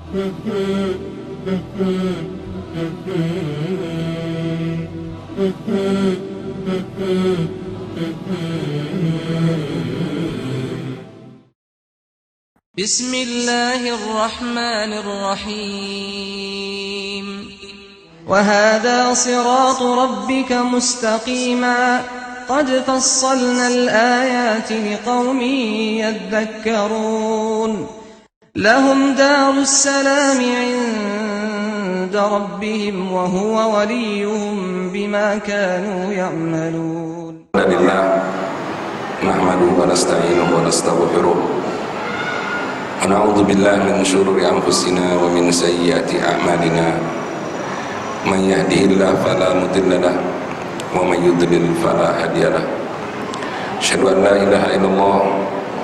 بسم الله الرحمن الرحيم وهذا صراط ربك مستقيما قد فصلنا الآيات لقوم يذكرون لهم دار السلام عند ربهم وهو وليهم بما كانوا يعملون. الحمد لله نحمده ونستعينه ونستغفره ونعوذ بالله من شرور أنفسنا ومن سيئات أعمالنا من يهده الله فلا مضل له ومن يضلل فلا هادي له أشهد أن لا إله إلا الله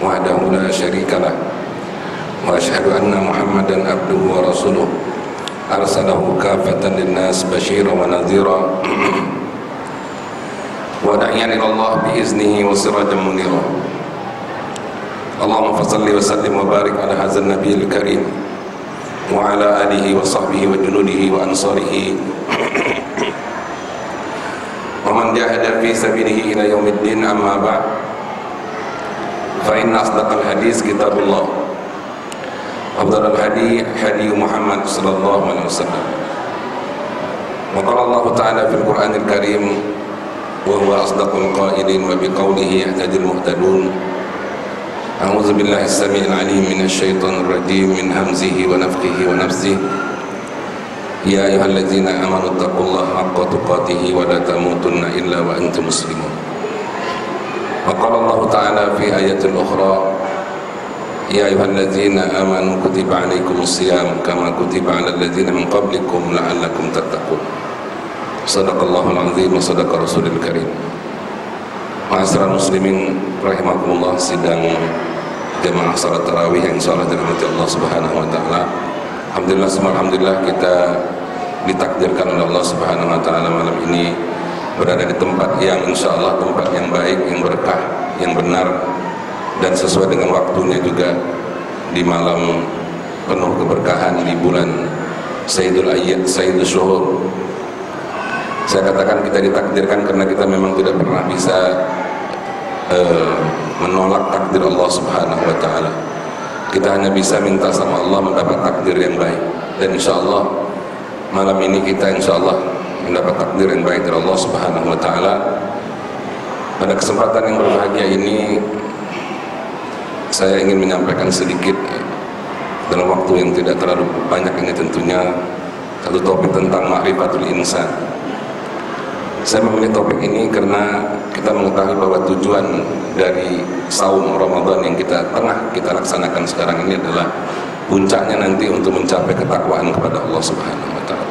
وحده لا شريك له وأشهد أن محمدا عبده ورسوله أرسله كافة للناس بشيرا ونذيرا وداعيا إلى الله بإذنه وسراجا منيرا. اللهم صل وسلم وبارك على هذا النبي الكريم وعلى آله وصحبه وجنوده وأنصاره ومن جاهد في سبيله إلى يوم الدين. أما بعد فإن أصدق الحديث كتاب الله أفضل الهدي هدي محمد صلى الله عليه وسلم وقال الله تعالى في القرآن الكريم وهو أصدق القائلين وبقوله يهتدي المهتدون. أعوذ بالله السميع العليم من الشيطان الرجيم من همزه ونفخه ونفسه يا أيها الذين آمنوا اتقوا الله حق تقاته ولا تموتن إلا وأنتم مسلمون. وقال الله تعالى في آية أخرى يا أيها الذين آمنوا كتب عليكم الصيام كما كتب على الذين من قبلكم لعلكم تتقون. صدق الله العظيم وصدق رسول الكريم. Ma'asyiral muslimin rahimakumullah, sidang jamaah salat tarawih yang insyaallah dirahmati Allah Subhanahu wa taala. Alhamdulillah kita ditakdirkan oleh Allah Subhanahu wa taala malam ini berada di tempat yang insyaallah tempat yang baik, yang berkah, yang benar dan sesuai dengan waktunya juga di malam penuh keberkahan di bulan Sayyidul Ayyad, Sayyidul Syuhur. Saya katakan kita ditakdirkan karena kita memang tidak pernah bisa menolak takdir Allah Subhanahu wa taala. Kita hanya bisa minta sama Allah mendapat takdir yang baik. Dan insyaallah malam ini kita insyaallah mendapat takdir yang baik dari Allah Subhanahu wa taala. Pada kesempatan yang berbahagia ini saya ingin menyampaikan sedikit dalam waktu yang tidak terlalu banyak ini tentunya satu topik tentang ma'rifatul insan. Saya memilih topik ini karena kita mengetahui bahwa tujuan dari saum Ramadan yang kita laksanakan sekarang ini adalah puncaknya nanti untuk mencapai ketakwaan kepada Allah Subhanahu wa taala.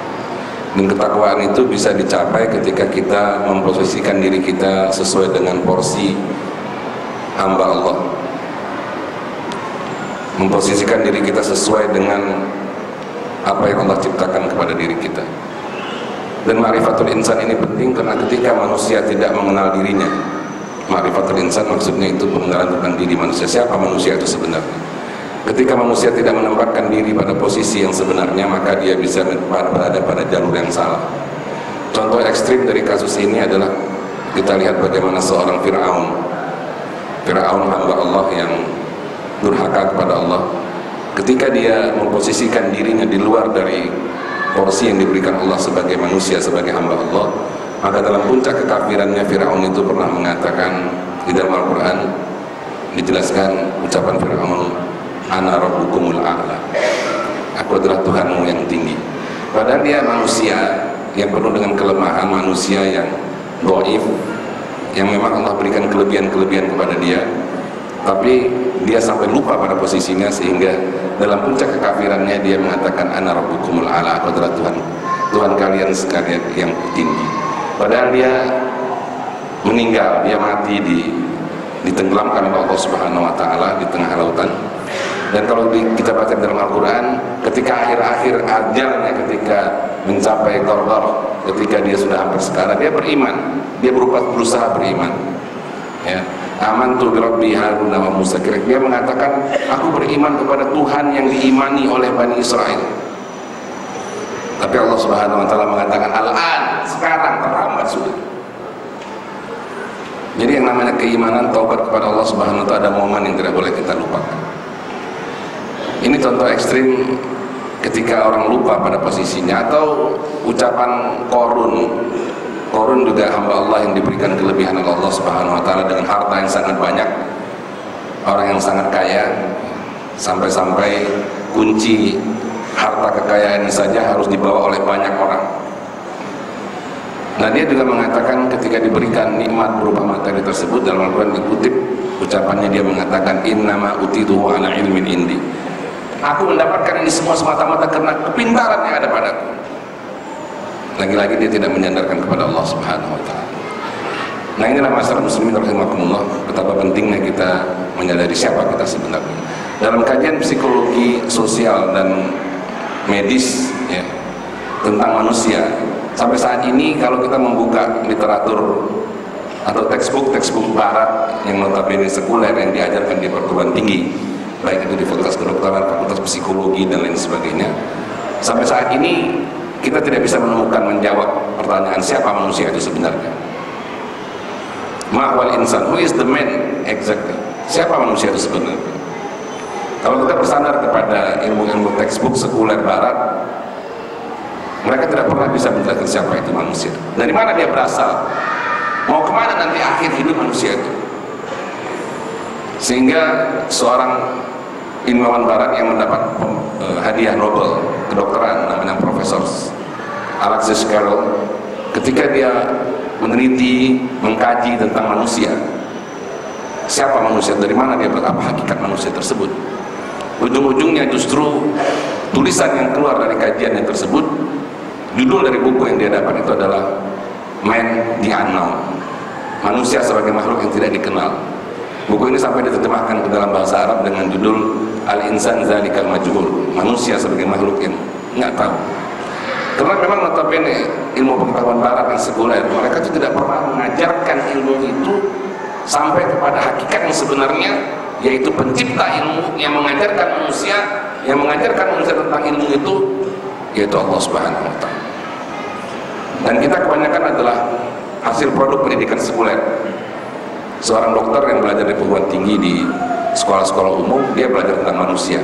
Dan ketakwaan itu bisa dicapai ketika kita memposisikan diri kita sesuai dengan porsi hamba Allah. Memposisikan diri kita sesuai dengan apa yang Allah ciptakan kepada diri kita. Dan ma'rifatul insan ini penting karena ketika manusia tidak mengenal dirinya, ma'rifatul insan maksudnya itu pengenalan tentang diri manusia, siapa manusia itu sebenarnya. Ketika manusia tidak menempatkan diri pada posisi yang sebenarnya, maka dia bisa berada pada jalur yang salah. Contoh ekstrim dari kasus ini adalah kita lihat bagaimana seorang Fir'aun hamba Allah yang durhaka kepada Allah, ketika dia memposisikan dirinya di luar dari porsi yang diberikan Allah sebagai manusia, sebagai hamba Allah, maka dalam puncak kekafirannya Fir'aun itu pernah mengatakan di dalam Al-Quran dijelaskan ucapan Fir'aun, ana rabbukumul a'la, aku adalah Tuhanmu yang tinggi. Padahal dia manusia yang penuh dengan kelemahan, manusia yang dhaif, yang memang Allah berikan kelebihan-kelebihan kepada dia, tapi dia sampai lupa pada posisinya sehingga dalam puncak kekafirannya dia mengatakan ana rabbukumul a'la, aku adalah Tuhan kalian sekalian yang tinggi. Padahal dia meninggal, dia mati ditenggelamkan oleh Allah Subhanahu wa taala di tengah lautan. Dan kalau kita baca dalam Al-Quran, ketika akhir-akhir ajalnya, ketika mencapai qarqar, ketika dia sudah hampir sekarat, dia beriman, dia berusaha beriman, ya. Amantu bi Rabbi Harun wa Musa. Dia mengatakan, aku beriman kepada Tuhan yang diimani oleh Bani Israel. Tapi Allah Subhanahu wa taala mengatakan, al-an, sekarang, terlambat sudah. Jadi yang namanya keimanan, taubat kepada Allah Subhanahu wa taala ada momen yang tidak boleh kita lupakan. Ini contoh ekstrim ketika orang lupa pada posisinya, atau ucapan Korun juga hamba Allah yang diberikan kelebihan oleh Allah Subhanahu wa taala dengan harta yang sangat banyak, orang yang sangat kaya, sampai-sampai kunci harta kekayaan saja harus dibawa oleh banyak orang. Nah, dia juga mengatakan ketika diberikan nikmat berupa materi tersebut, dalam Al-Quran dikutip ucapannya, dia mengatakan, innama utituhu ala ilmin indi. Aku mendapatkan ini semua semata-mata karena kepintaran yang ada padaku. Lagi-lagi dia tidak menyandarkan kepada Allah Subhanahu wa taala. Nah, inilah masalah muslimin rahimakumullah, betapa pentingnya kita menyadari siapa kita sebenarnya. Dalam kajian psikologi sosial dan medis ya, tentang manusia, sampai saat ini kalau kita membuka literatur atau textbook barat yang notabene sekuler yang diajarkan di perguruan tinggi, baik itu di fakultas kedokteran, fakultas psikologi dan lain sebagainya, sampai saat ini kita tidak bisa menemukan menjawab pertanyaan siapa manusia itu sebenarnya. Ma'wal insan, who is the man exactly? Siapa manusia itu sebenarnya? Kalau kita bersandar kepada ilmu-ilmu textbook sekuler barat, mereka tidak pernah bisa menjelaskan siapa itu manusia. Dari mana dia berasal? Mau kemana nanti akhir hidup manusia itu? Sehingga seorang ilmuwan barat yang mendapat hadiah Nobel kedokteran, namanya Profesor Alexis Carrel, ketika dia meneliti, mengkaji tentang manusia, siapa manusia, dari mana dia berapa hakikat manusia tersebut, ujung-ujungnya justru tulisan yang keluar dari kajian yang tersebut, judul dari buku yang dia dapat itu adalah Man the Unknown, manusia sebagai makhluk yang tidak dikenal. Buku ini sampai diterjemahkan ke dalam bahasa Arab dengan judul Al-Insan Zalikal Majhul, manusia sebagai makhluk yang nggak tahu. Karena memang notabene ilmu pengetahuan barat yang sekuler, mereka itu tidak pernah mengajarkan ilmu itu sampai kepada hakikat yang sebenarnya, yaitu pencipta ilmu yang mengajarkan manusia tentang ilmu itu, yaitu Allah Subhanahu wa taala. Dan kita kebanyakan adalah hasil produk pendidikan sekuler. Seorang dokter yang belajar di perguruan tinggi di sekolah-sekolah umum, dia belajar tentang manusia,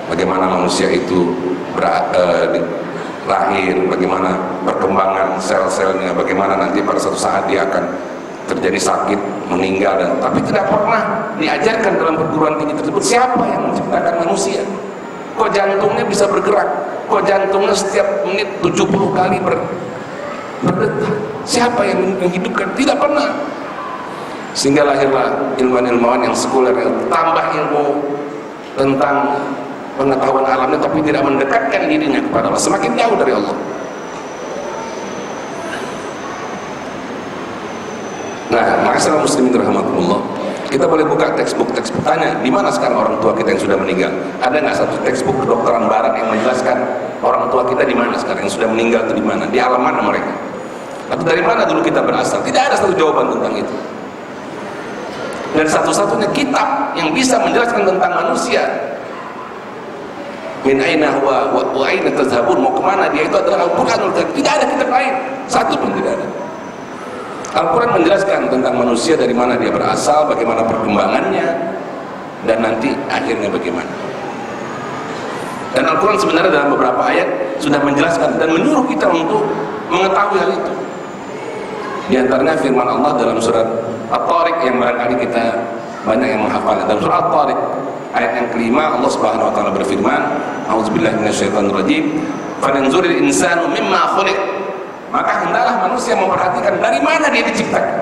bagaimana manusia itu lahir, bagaimana perkembangan sel-selnya, bagaimana nanti pada suatu saat dia akan terjadi sakit, meninggal, tapi tidak pernah diajarkan dalam perguruan tinggi tersebut siapa yang menciptakan manusia. Kok jantungnya bisa bergerak, kok jantungnya setiap menit 70 kali berdetak, siapa yang menghidupkan? Tidak pernah. Sehingga lahirlah ilmuwan-ilmuwan yang sekuler yang tambah ilmu tentang pengetahuan alamnya, tapi tidak mendekatkan dirinya kepada Allah, semakin jauh dari Allah. Nah, masalah muslimin rahimakumullah, kita boleh buka textbook, tanya di mana sekarang orang tua kita yang sudah meninggal. Ada nggak satu textbook kedokteran barat yang menjelaskan orang tua kita di mana sekarang yang sudah meninggal itu di mana, di alam mana mereka, atau dari mana dulu kita berasal? Tidak ada satu jawaban tentang itu. Dan satu-satunya kitab yang bisa menjelaskan tentang manusia, min aina huwa wa aina tazhabun, mau kemana dia, itu adalah Al-Quranul Karim. Tidak ada kitab lain, satu pun tidak ada. Al-Quran menjelaskan tentang manusia, dari mana dia berasal, bagaimana perkembangannya, dan nanti akhirnya bagaimana. Dan Al-Quran sebenarnya dalam beberapa ayat sudah menjelaskan dan menyuruh kita untuk mengetahui hal itu. Di antaranya firman Allah dalam surat At-Tariq yang barangkali kita banyak yang menghafal. Dalam surat At-Tariq ayat yang kelima, Allah Subhanahu wa taala berfirman, a'udzubillahi minasyaitonir rajim, "Fananzuril insanu mimma khuliq." Maka hendaklah manusia memperhatikan dari mana dia diciptakan.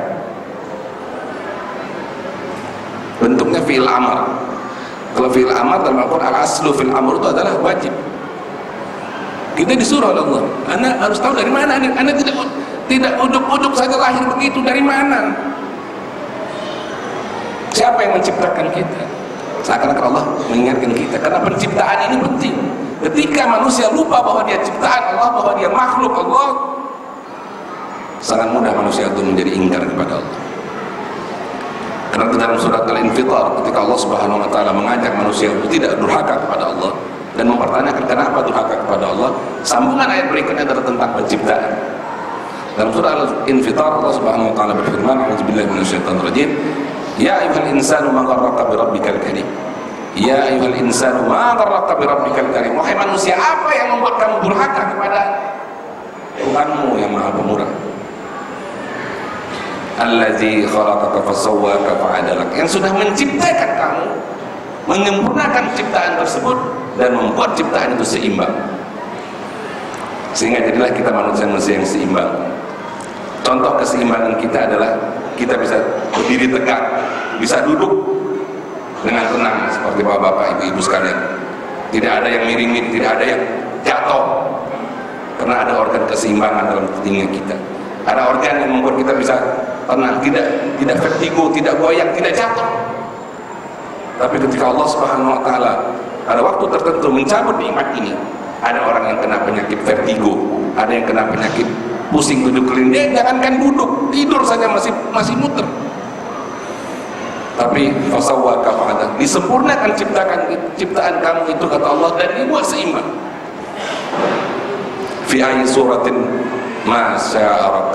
Bentuknya fi'il amar. Kalau fi'il amar dalam Al-Qur'an, al-aslu fi'il amr itu adalah wajib. Kita disuruh oleh Allah, Anda harus tahu dari mana. Anda tidak ujuk-ujuk saja lahir begitu, dari mana? Siapa yang menciptakan kita? Seakan-akan Allah mengingatkan kita, karena penciptaan ini penting. Ketika manusia lupa bahwa dia ciptaan Allah, bahwa dia makhluk Allah, sangat mudah manusia itu menjadi ingkar kepada Allah. Karena dalam surat Al-Infitar ketika Allah Subhanahu wa taala mengajak manusia untuk tidak durhaka kepada Allah dan mempertanyakan kenapa durhaka kepada Allah, sambungan ayat berikutnya adalah tentang penciptaan. Dalam surah Al-Infitar Allah Subhanahu wa taala berfirman, "A'udzubillahi minasyaitonir rajim. Ya ayyuhal insanu ma gharraka bi rabbikal karim." Ya ayyuhal insanu ma gharraka bi rabbikal karim. Wahai manusia, apa yang membuat kamu durhaka kepada Tuhanmu yang Maha Pemurah? Allazi khalaqaka fasawwaka fa'adalak, yang sudah menciptakan kamu, menyempurnakan ciptaan tersebut dan membuat ciptaan itu seimbang, sehingga jadilah kita manusia-manusia yang seimbang. Contoh keseimbangan kita adalah kita bisa berdiri tegak, bisa duduk dengan tenang seperti bapak-bapak, ibu-ibu sekalian. Tidak ada yang miring-miring, tidak ada yang jatuh, karena ada organ keseimbangan dalam telinga kita. Ada organ yang membuat kita bisa tenang, tidak vertigo, tidak goyang, tidak jatuh. Tapi ketika Allah Subhanahu wa taala pada waktu tertentu mencabut nikmat ini, ada orang yang kena penyakit vertigo, ada yang kena penyakit pusing tujuh keliling. Dia jangankan duduk, tidur saja masih muter. Tapi fasawwaka fa'adalak, disempurnakan ciptaan kamu itu kata Allah dan dibuat seimbang. Fi ayyi suratin ma syaa,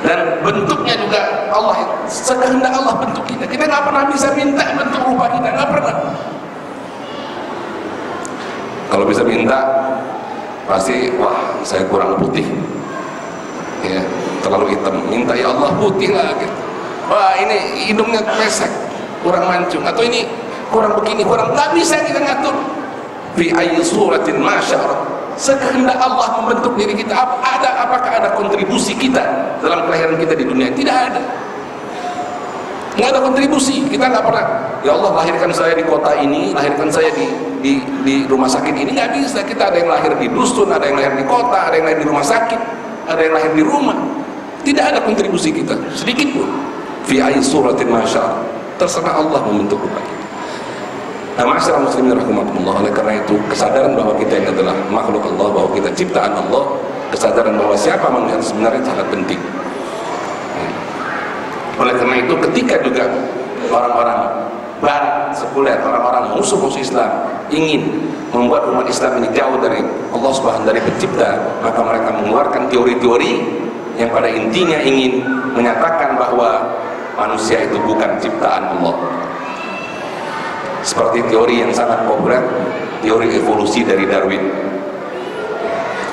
dan bentuknya juga Allah sekehendak Allah bentuk kita. Kita nggak pernah bisa minta bentuk rupa kita, nggak pernah. Kalau bisa minta pasti wah saya kurang putih, ya terlalu hitam, minta ya Allah putih lah gitu. Wah ini hidungnya pesek, kurang mancung, atau ini kurang begini, kurang, nggak bisa kita ngatur. Fi ayyi suratin ma syaa, sekehendak Allah membentuk diri kita. Apakah ada kontribusi kita dalam kelahiran kita di dunia? Tidak ada, nggak ada kontribusi. Kita nggak pernah, ya Allah lahirkan saya di kota ini, lahirkan saya di rumah sakit ini, nggak bisa. Kita ada yang lahir di dusun, ada yang lahir di kota, ada yang lahir di rumah sakit, ada yang lahir di rumah. Tidak ada kontribusi kita sedikit pun. Fi ayyi suratin ma syaa, terserah Allah membentuk rupa kita. Nah, masyarakat muslimin rahimakumullah, oleh karena itu kesadaran bahwa kita ini adalah makhluk Allah, bahwa kita ciptaan Allah, kesadaran bahwa siapa manusia sebenarnya sangat penting. Oleh karena itu ketika juga orang-orang barat sekuler, orang-orang musuh-musuh Islam ingin membuat umat Islam ini jauh dari Allah Subhanahu dari pencipta, maka mereka mengeluarkan teori-teori yang pada intinya ingin menyatakan bahwa manusia itu bukan ciptaan Allah. Seperti teori yang sangat populer, teori evolusi dari Darwin.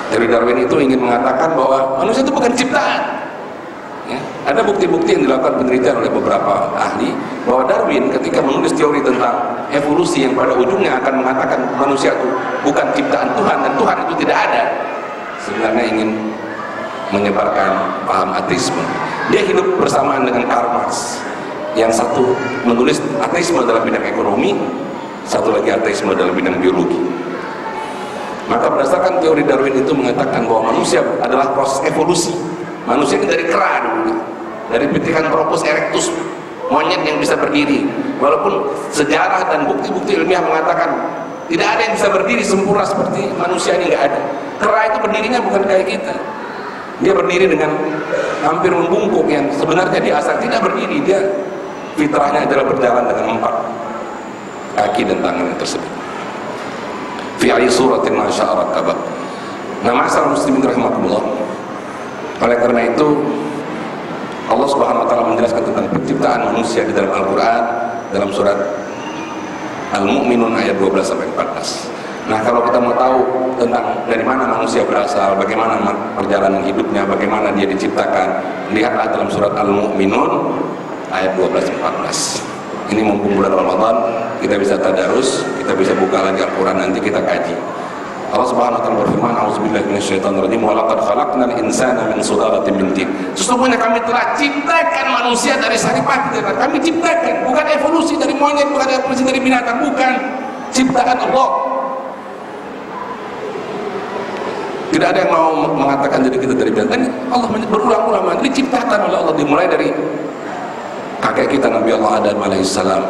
Teori Darwin itu ingin mengatakan bahwa manusia itu bukan ciptaan. Ya, ada bukti-bukti yang dilakukan penelitian oleh beberapa ahli bahwa Darwin ketika menulis teori tentang evolusi yang pada ujungnya akan mengatakan manusia itu bukan ciptaan Tuhan dan Tuhan itu tidak ada, sebenarnya ingin menyebarkan paham ateisme. Dia hidup bersamaan dengan Karl Marx. Yang satu menulis ateisme dalam bidang ekonomi, satu lagi ateisme dalam bidang biologi. Maka berdasarkan teori Darwin itu mengatakan bahwa manusia adalah proses evolusi. Manusia ini dari kera dulu, dari petikan Propus erectus, monyet yang bisa berdiri. Walaupun sejarah dan bukti-bukti ilmiah mengatakan tidak ada yang bisa berdiri sempurna seperti manusia ini, nggak ada. Kera itu berdirinya bukan kayak kita. Dia berdiri dengan hampir membungkuk, yang sebenarnya di asal tidak berdiri. Dia fitrahnya adalah berjalan dengan 4 kaki dan tangan tersebut. Fi ayyi suratin ma syaa rakkabak. Nah, ma'asyiral muslimin rahimakumullah, oleh karena itu Allah Subhanahu wa taala menjelaskan tentang penciptaan manusia di dalam Al-Qur'an dalam surat Al-Mu'minun ayat 12 sampai 14. Nah, kalau kita mau tahu tentang dari mana manusia berasal, bagaimana perjalanan hidupnya, bagaimana dia diciptakan, lihatlah dalam surat Al-Mu'minun ayat 12-14. Ini mumpung bulan Ramadan, kita bisa tadarus, kita bisa buka lagi Al-Quran, nanti kita kaji. Allah Subhanahu wa taala berfirman, "A'udzubillahi minasyaitonir rajim, wa laqad khalaqnal insana min sulalatin min tin." Sesungguhnya kami telah ciptakan manusia dari saripati. Kami ciptakan, bukan evolusi dari monyet, bukan evolusi dari binatang, bukan. Ciptaan Allah. Tidak ada yang mau mengatakan jadi kita dari binatang. Allah berulang-ulang diciptakan oleh Allah, dimulai dari kakek kita Nabi Allah Adam alaihissalam,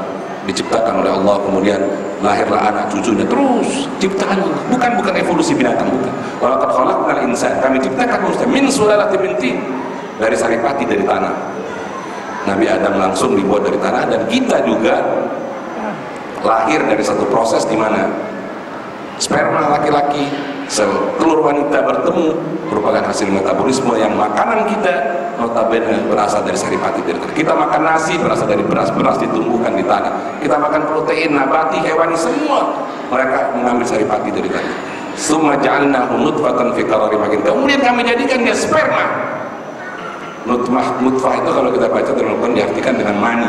diciptakan oleh Allah, kemudian lahirlah anak cucunya, terus ciptaan Allah, bukan evolusi binatang, bukan. Wa laqad khalaqnal insana, kami ciptakan manusia min sulalatin min tin, dari saripati, dari tanah. Nabi Adam langsung dibuat dari tanah, dan kita juga lahir dari satu proses di mana sperma laki-laki, sel telur wanita bertemu, merupakan hasil metabolisme yang makanan kita notabene berasal dari saripati dari tanah. Kita makan nasi berasal dari beras ditumbuhkan di tanah. Kita makan protein nabati, hewani, semua mereka mengambil saripati dari tanah. Summa ja'alnahu nutfatan fi qararin makin. Kemudian kami jadikan dia sperma. Nutfah itu kalau kita baca dalam Al-Quran diartikan dengan mani,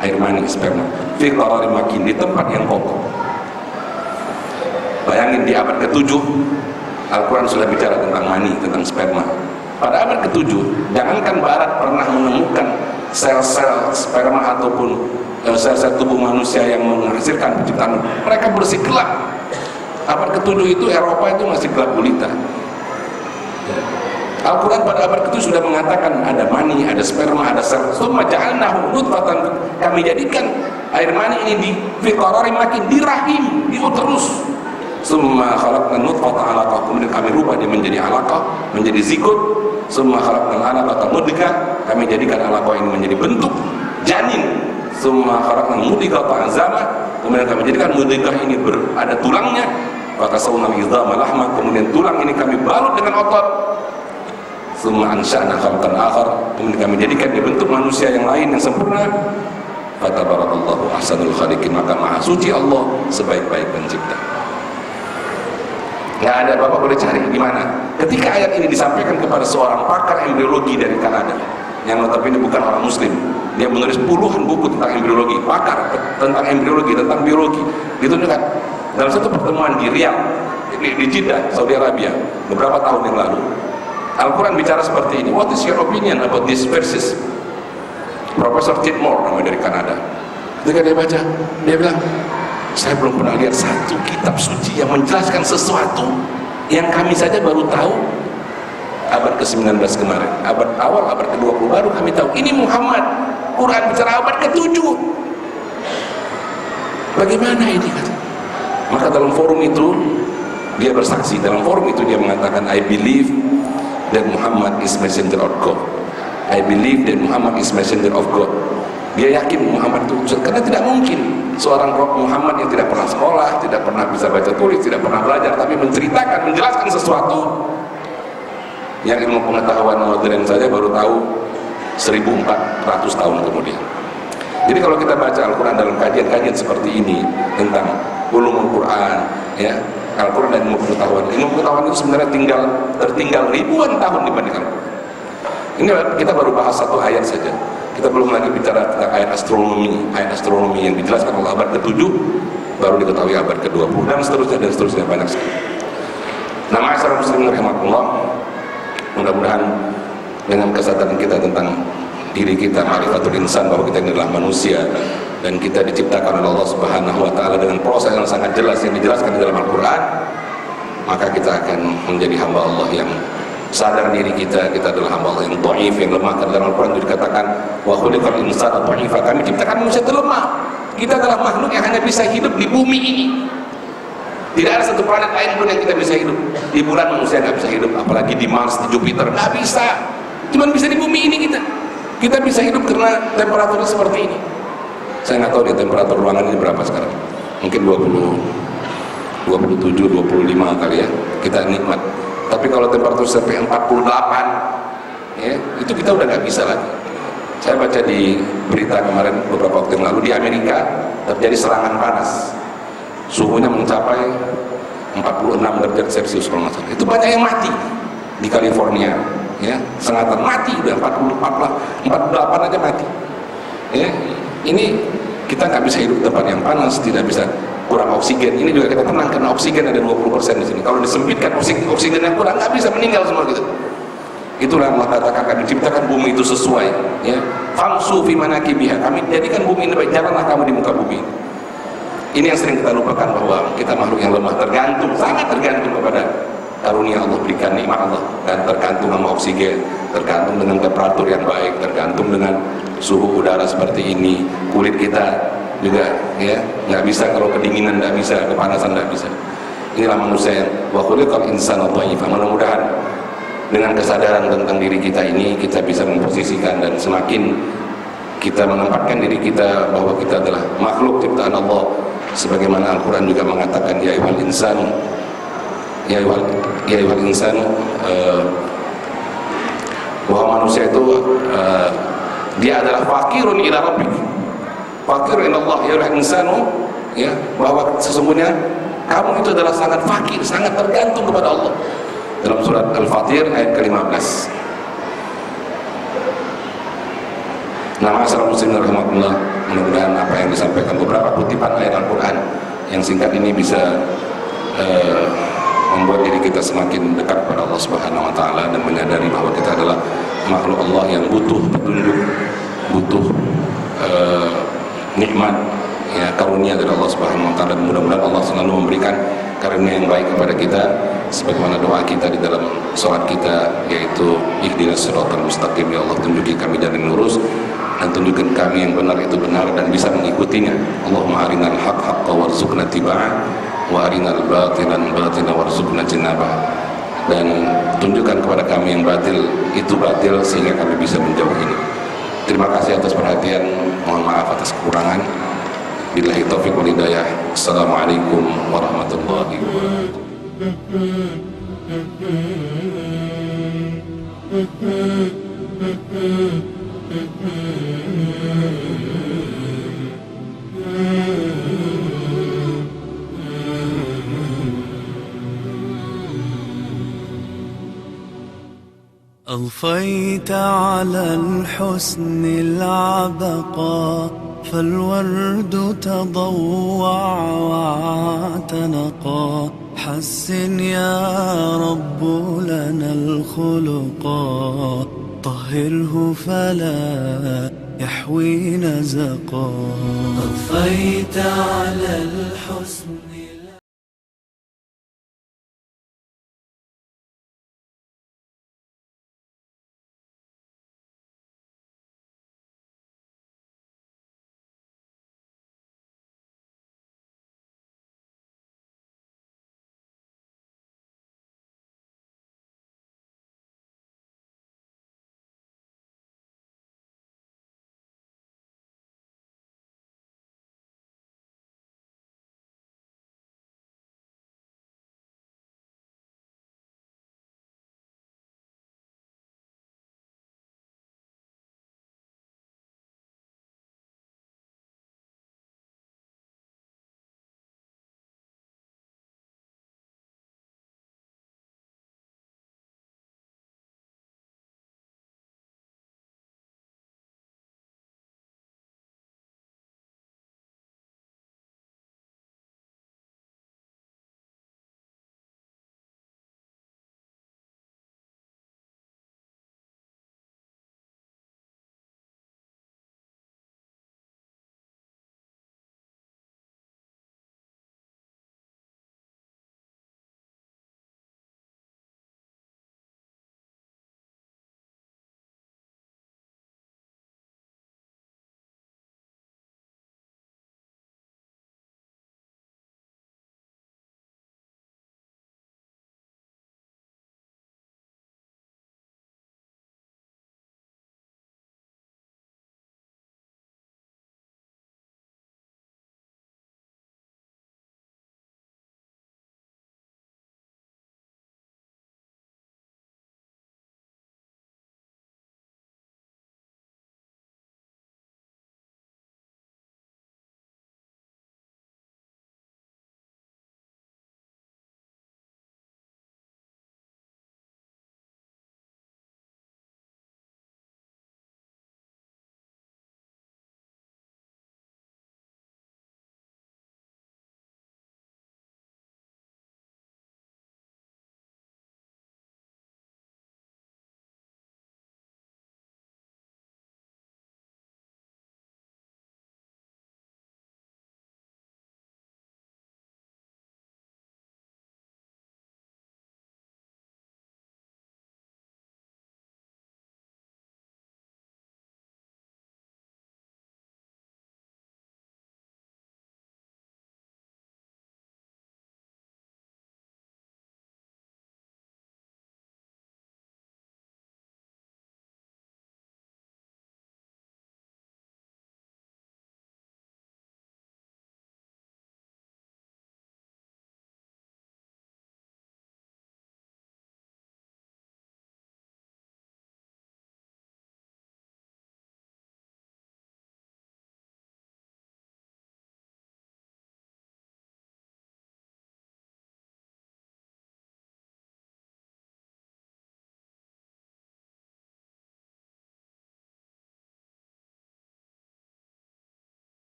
air mani, sperma. Fi qararin makin, di tempat yang kokoh. Bayangin di abad ke-7 Al-Quran sudah bicara tentang mani, tentang sperma. Pada abad ke-7, jangankan Barat pernah menemukan sel-sel sperma ataupun sel-sel tubuh manusia yang menghasilkan penciptaan, mereka bersih gelap. Abad ke-7 itu Eropa itu masih gelap gulita. Al-Quran pada abad ke-7 sudah mengatakan ada mani, ada sperma, ada sel. Summa ja'alnahu nutfatan, kami jadikan air mani ini di fi qararin makin, di rahim, di uterus. Summa khalaqna nutfata 'alaqah, kemudian kami rubah dia menjadi 'alaqah, menjadi zigot. Summa khalaqna 'alaqata mudghah, kami jadikan 'alaqah ini menjadi bentuk janin. Summa khalaqna mudghata 'azama, kemudian kami jadikan mudghah ini ada tulangnya. Fakasawna idhama lahma, kemudian tulang ini kami balut dengan otot. Summa ansha'na khalqan akhar, kemudian kami jadikan dia bentuk manusia yang lain yang sempurna. Fatabarakallahu ahsanul khaliqin, maka maha suci Allah sebaik-baik pencipta. Nggak ada, Bapak boleh cari gimana. Ketika ayat ini disampaikan kepada seorang pakar embriologi dari Kanada, yang notabene bukan orang Muslim, dia menulis puluhan buku tentang embriologi, pakar tentang embriologi, tentang biologi, ditunjukkan dalam satu pertemuan di Riyadh, di Jeddah, Saudi Arabia, beberapa tahun yang lalu. Al-Quran bicara seperti ini. What is your opinion about these verses? Profesor Tidmore, namanya dari Kanada. Ketika dia baca, dia bilang, saya belum pernah lihat satu kitab suci yang menjelaskan sesuatu yang kami saja baru tahu abad ke-19 kemarin, abad ke-20 baru kami tahu. Ini Muhammad, Quran bicara abad ke-7. Bagaimana ini? Maka dalam forum itu dia bersaksi, dalam forum itu dia mengatakan, I believe that Muhammad is messenger of God. I believe that Muhammad is messenger of God. Dia yakin Muhammad itu utusan, karena tidak mungkin seorang Muhammad yang tidak pernah sekolah, tidak pernah bisa baca tulis, tidak pernah belajar, tapi menceritakan, menjelaskan sesuatu yang ilmu pengetahuan modern saja baru tahu 1400 tahun kemudian. Jadi kalau kita baca Al-Quran dalam kajian-kajian seperti ini tentang ulumul Quran, ya, Al-Quran dan ilmu pengetahuan itu sebenarnya tertinggal ribuan tahun dibandingkan Al-Quran. Ini kita baru bahas satu ayat saja. Kita belum lagi bicara tentang ayat astronomi yang dijelaskan oleh abad ke-7, baru diketahui abad ke-20, dan seterusnya banyak sekali. Nah, ma'asyiral muslimin rahimakumullah, mudah-mudahan dengan kesadaran kita tentang diri kita, ma'rifatul insan, bahwa kita ini adalah manusia dan kita diciptakan oleh Allah Subhanahu wa taala dengan proses yang sangat jelas yang dijelaskan di dalam Al-Qur'an, maka kita akan menjadi hamba Allah yang sadar diri kita adalah hamba Allah yang dhaif, yang lemah. Karena dalam Al-Quran itu dikatakan wa khuliqal insana dha'ifa, kami ciptakan manusia itu lemah. Kita adalah makhluk yang hanya bisa hidup di bumi ini. Tidak ada satu planet lain pun yang kita bisa hidup. Di bulan manusia nggak bisa hidup, apalagi di Mars, di Jupiter, nggak bisa. Cuman bisa di bumi ini kita bisa hidup karena temperaturnya seperti ini. Saya nggak tahu di temperatur ruangan ini berapa sekarang, mungkin 27, 25 kali ya, kita nikmat. Tapi kalau temperatur sampai 48, ya, itu kita udah nggak bisa lagi. Saya baca di berita kemarin beberapa waktu yang lalu, di Amerika terjadi serangan panas, suhunya mencapai 46 derajat Celcius kalau nggak salah. Itu banyak yang mati di California, ya, sengatan mati, udah 48 aja mati. Ya, ini kita nggak bisa hidup di tempat yang panas, tidak bisa, kurang oksigen. Ini juga kita tenang karena oksigen ada 20% di sini. Kalau disempitkan oksigen yang kurang, nggak bisa, meninggal semua gitu. Itulah Allah katakan kami ciptakan bumi itu sesuai, ya. Famsu fi manakibiha, kami jadikan bumi ini baik, jalanlah kamu di muka bumi. Ini yang sering kita lupakan, bahwa kita makhluk yang lemah, tergantung, sangat tergantung kepada karunia Allah, berikan nikmat Allah, dan tergantung sama oksigen, tergantung dengan temperatur yang baik, tergantung dengan suhu udara seperti ini. Kulit kita juga, ya, nggak bisa kalau kedinginan, nggak bisa, kepanasan nggak bisa. Inilah manusia yang wa khuliqal insana dha'ifa. Mudah-mudahan dengan kesadaran tentang diri kita ini, kita bisa memposisikan dan semakin kita menempatkan diri kita bahwa kita adalah makhluk ciptaan Allah, sebagaimana Al-Quran juga mengatakan ya ayyuhal insanu bahwa manusia itu dia adalah fakirun ila rabbih, fakir ila Allah, ya ayyuhal insanu, ya, bahwa sesungguhnya kamu itu adalah sangat fakir, sangat tergantung kepada Allah, dalam surat Al-Fatir ayat ke-15. Nah, masyarakat muslimin rahmatullah, mudah-mudahan apa yang disampaikan beberapa kutipan ayat Al-Quran yang singkat ini bisa membuat diri kita semakin dekat kepada Allah Subhanahu wa taala dan menyadari bahwa kita adalah makhluk Allah yang butuh petunjuk, butuh nikmat, ya, karunia dari Allah Subhanahu wa taala. Dan mudah-mudahan Allah selalu memberikan karunia yang baik kepada kita sebagaimana doa kita di dalam salat kita, yaitu ihdinas siratal mustaqim, ya Allah tunjuki kami jalan yang lurus dan tunjukkan kami yang benar itu benar dan bisa mengikutinya. Allahumma arinal haqq haqqan warzuqna tiba'ah wa arinal batilan batilan warzuqna jinabah, dan tunjukkan kepada kami yang batil itu batil sehingga kami bisa menjauhinya. Terima kasih atas perhatian, mohon maaf atas kekurangan. Billahi taufiq wal hidayah. Assalamualaikum warahmatullahi wabarakatuh. أضفيت على الحسن العبقى فالورد تضوع واعتنقا حسن يا رب لنا الخلقا طهره فلا يحوي نزقا أضفيت على الحسن